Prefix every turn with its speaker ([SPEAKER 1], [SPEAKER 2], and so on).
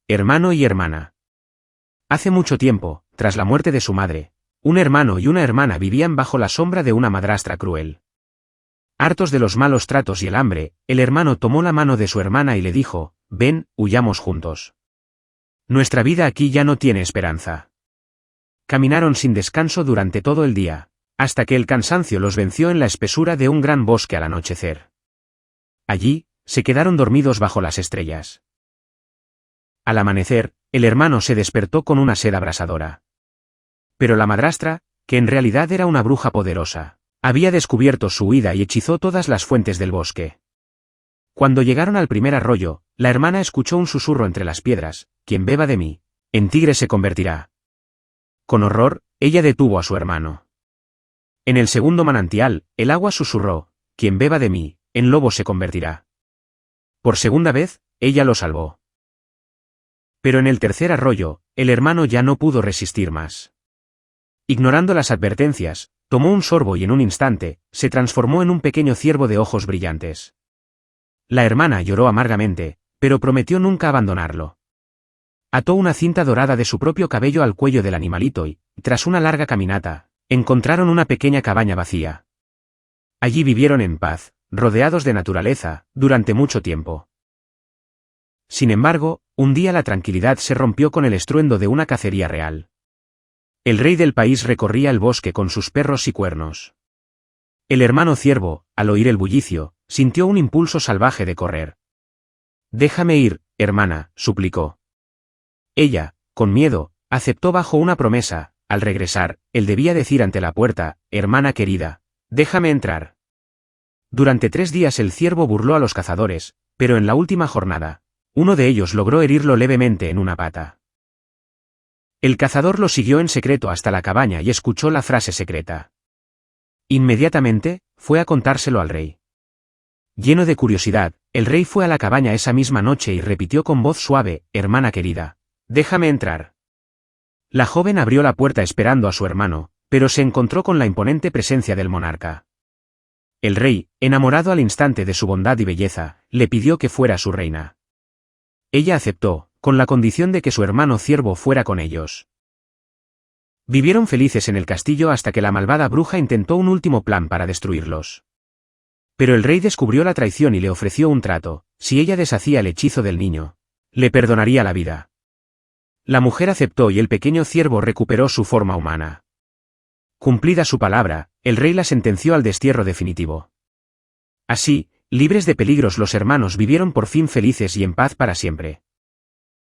[SPEAKER 1] hermano y hermana. Hace mucho tiempo, tras la muerte de su madre, un hermano y una hermana vivían bajo la sombra de una madrastra cruel. Hartos de los malos tratos y el hambre, el hermano tomó la mano de su hermana y le dijo: «Ven, huyamos juntos. Nuestra vida aquí ya no tiene esperanza». Caminaron sin descanso durante todo el día, hasta que el cansancio los venció en la espesura de un gran bosque al anochecer. Allí, se quedaron dormidos bajo las estrellas. Al amanecer, el hermano se despertó con una sed abrasadora. Pero la madrastra, que en realidad era una bruja poderosa, había descubierto su huida y hechizó todas las fuentes del bosque. Cuando llegaron al primer arroyo, la hermana escuchó un susurro entre las piedras: «Quien beba de mí, en tigre se convertirá». Con horror, ella detuvo a su hermano. En el segundo manantial, el agua susurró: «Quien beba de mí, en lobo se convertirá». Por segunda vez, ella lo salvó. Pero en el tercer arroyo, el hermano ya no pudo resistir más. Ignorando las advertencias, tomó un sorbo y en un instante, se transformó en un pequeño ciervo de ojos brillantes. La hermana lloró amargamente, pero prometió nunca abandonarlo. Ató una cinta dorada de su propio cabello al cuello del animalito y, tras una larga caminata, encontraron una pequeña cabaña vacía. Allí vivieron en paz, rodeados de naturaleza, durante mucho tiempo. Sin embargo, un día la tranquilidad se rompió con el estruendo de una cacería real. El rey del país recorría el bosque con sus perros y cuernos. El hermano ciervo, al oír el bullicio, sintió un impulso salvaje de correr. «Déjame ir, hermana», suplicó. Ella, con miedo, aceptó bajo una promesa: al regresar, él debía decir ante la puerta: «Hermana querida, déjame entrar». Durante 3 días el ciervo burló a los cazadores, pero en la última jornada, uno de ellos logró herirlo levemente en una pata. El cazador lo siguió en secreto hasta la cabaña y escuchó la frase secreta. Inmediatamente, fue a contárselo al rey. Lleno de curiosidad, el rey fue a la cabaña esa misma noche y repitió con voz suave: «Hermana querida, déjame entrar». La joven abrió la puerta esperando a su hermano, pero se encontró con la imponente presencia del monarca. El rey, enamorado al instante de su bondad y belleza, le pidió que fuera su reina. Ella aceptó, con la condición de que su hermano ciervo fuera con ellos. Vivieron felices en el castillo hasta que la malvada bruja intentó un último plan para destruirlos. Pero el rey descubrió la traición y le ofreció un trato: si ella deshacía el hechizo del niño, le perdonaría la vida. La mujer aceptó y el pequeño ciervo recuperó su forma humana. Cumplida su palabra, el rey la sentenció al destierro definitivo. Así, libres de peligros, los hermanos vivieron por fin felices y en paz para siempre.